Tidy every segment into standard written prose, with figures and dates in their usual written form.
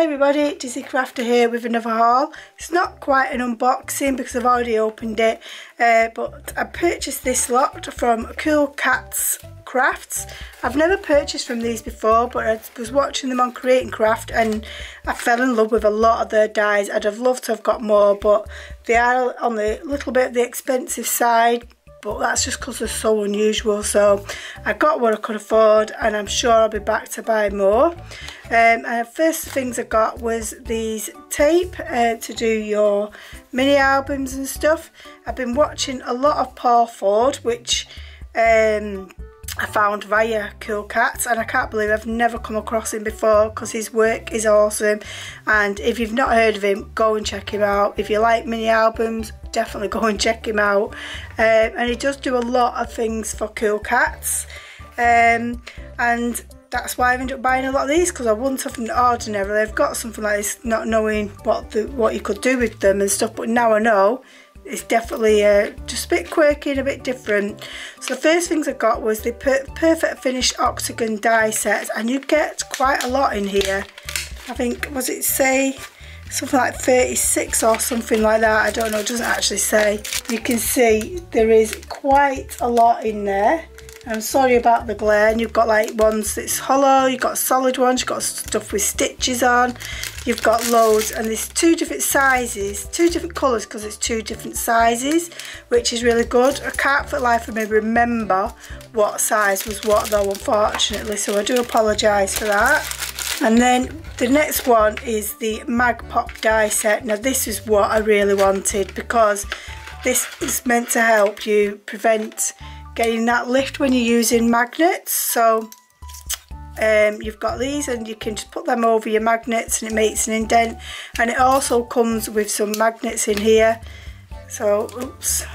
Hi everybody, Dizzy Crafter here with another haul. It's not quite an unboxing because I've already opened it, but I purchased this lot from Coolkatz Crafts. I've never purchased from these before, but I was watching them on Create and Craft and I fell in love with a lot of their dies. I'd have loved to have got more, but they are on the little bit the expensive side. But that's just because they're so unusual, so I got what I could afford and I'm sure I'll be back to buy more. And first things I got was these tape to do your mini albums and stuff. I've been watching a lot of Paul Ford, which I found via Coolkatz, and I can't believe I've never come across him before because his work is awesome. And if you've not heard of him, go and check him out. If you like mini albums, definitely go and check him out. And he does do a lot of things for Coolkatz, and that's why I've ended up buying a lot of these, because I wouldn't have ordinarily. I've got something like this not knowing what you could do with them and stuff, but now I know. It's definitely just a bit quirky and a bit different. So the first things I got was the Perfect Finish Octagon die set, and you get quite a lot in here. I think, was it say something like 36 or something like that? I don't know, it doesn't actually say. You can see there is quite a lot in there. I'm sorry about the glare. And you've got like ones that's hollow, you've got solid ones, you've got stuff with stitches on, you've got loads, and there's two different sizes, two different colours because it's two different sizes, which is really good. I can't for the life of me remember what size was what though, unfortunately, so I do apologise for that. And then the next one is the Mag Pop die set. Now this is what I really wanted, because this is meant to help you prevent getting that lift when you're using magnets. So you've got these and you can just put them over your magnets and it makes an indent, and it also comes with some magnets in here. So oops,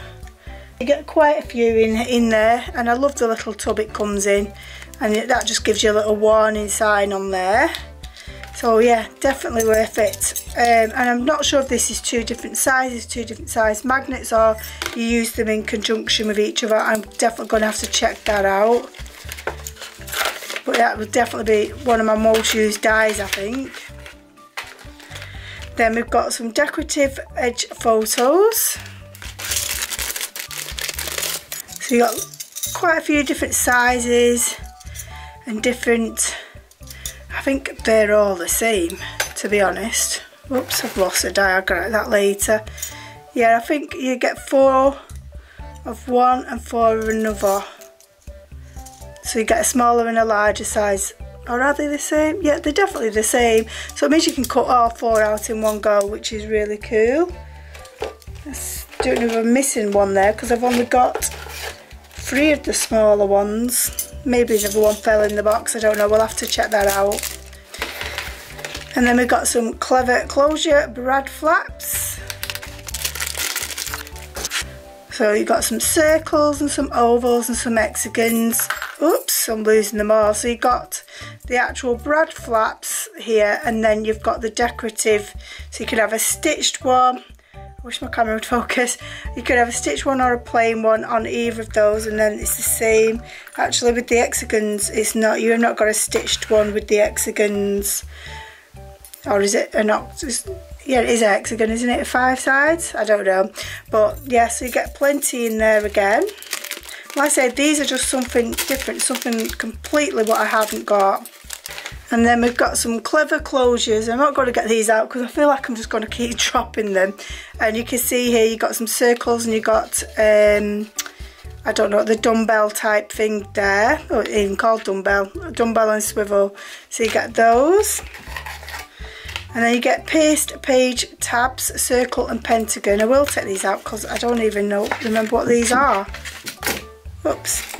you get quite a few in there, and I love the little tub it comes in, and that just gives you a little warning sign on there. So yeah, definitely worth it. And I'm not sure if this is two different size magnets, or you use them in conjunction with each other. I'm definitely going to have to check that out. But that would definitely be one of my most used dies, I think. Then we've got some decorative edge photos. So you've got quite a few different sizes and different, I think they're all the same, to be honest. Whoops, I've lost a die, I'll get that later. Yeah, I think you get 4 of one and 4 of another. So you get a smaller and a larger size. Or are they the same? Yeah, they're definitely the same. So it means you can cut all 4 out in one go, which is really cool. I don't know if I'm missing one there, because I've only got 3 of the smaller ones. Maybe the other one fell in the box, I don't know, we'll have to check that out. And then we've got some clever closure brad flaps. So you've got some circles and some ovals and some hexagons. Oops, I'm losing them all. So you've got the actual brad flaps here, and then you've got the decorative. So you could have a stitched one. I wish my camera would focus. You could have a stitched one or a plain one on either of those, and then it's the same. Actually, with the hexagons, it's not. You've not got a stitched one with the hexagons, or is it an octagon? Yeah, it is a hexagon, isn't it? 5 sides? I don't know, but yeah. So you get plenty in there again. Like I said, these are just something different, something completely what I haven't got. And then we've got some clever closures. I'm not going to get these out because I feel like I'm just going to keep dropping them. And you can see here you've got some circles, and you've got, I don't know, the dumbbell type thing there. Oh, it's even called dumbbell and swivel. So you get those. And then you get paste page tabs, circle and pentagon. I will take these out because I don't even remember what these are. Oops.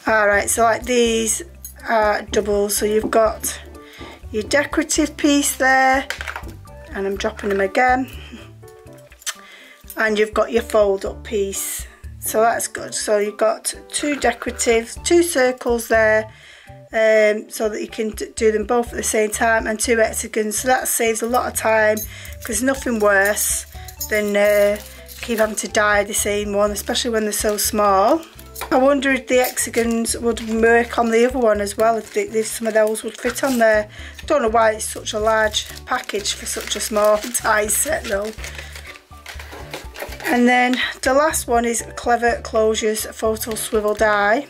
Alright, so like these are doubles, so you've got your decorative piece there, and I'm dropping them again, and you've got your fold up piece, so that's good. So you've got 2 decorative, 2 circles there, so that you can do them both at the same time, and 2 hexagons, so that saves a lot of time, because nothing worse than keep having to dye the same one, especially when they're so small. I wonder if the hexagons would work on the other one as well, if some of those would fit on there. Don't know why it's such a large package for such a small die set though. And then the last one is Clever Closures Photo Swivel Die.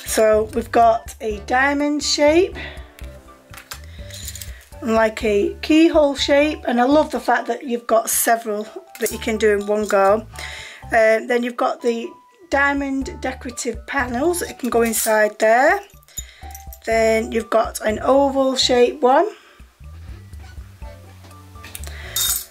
So we've got a diamond shape, like a keyhole shape, and I love the fact that you've got several that you can do in one go. Then you've got the diamond decorative panels that can go inside there. Then you've got an oval shape one.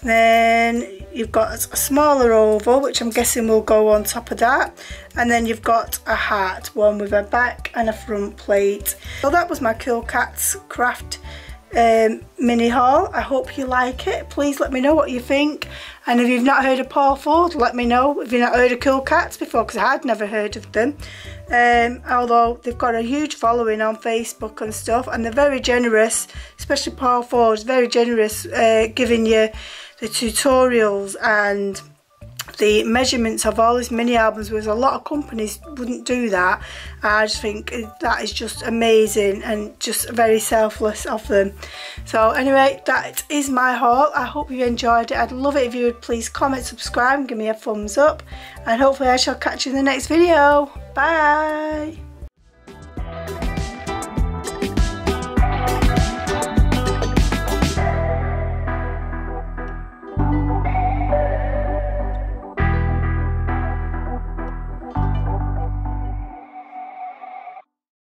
Then you've got a smaller oval, which I'm guessing will go on top of that. And then you've got a heart one with a back and a front plate. So that was my Coolkatz craft mini haul. I hope you like it. Please let me know what you think, and if you've not heard of Paul Ford, let me know if you've not heard of Coolkatz before, because I had never heard of them. Although they've got a huge following on Facebook and stuff, and they're very generous, especially Paul Ford is very generous, giving you the tutorials and the measurements of all his mini albums, whereas a lot of companies wouldn't do that. I just think that is just amazing and just very selfless of them. So anyway, that is my haul. I hope you enjoyed it. I'd love it if you would please comment, subscribe and give me a thumbs up, and hopefully I shall catch you in the next video. Bye.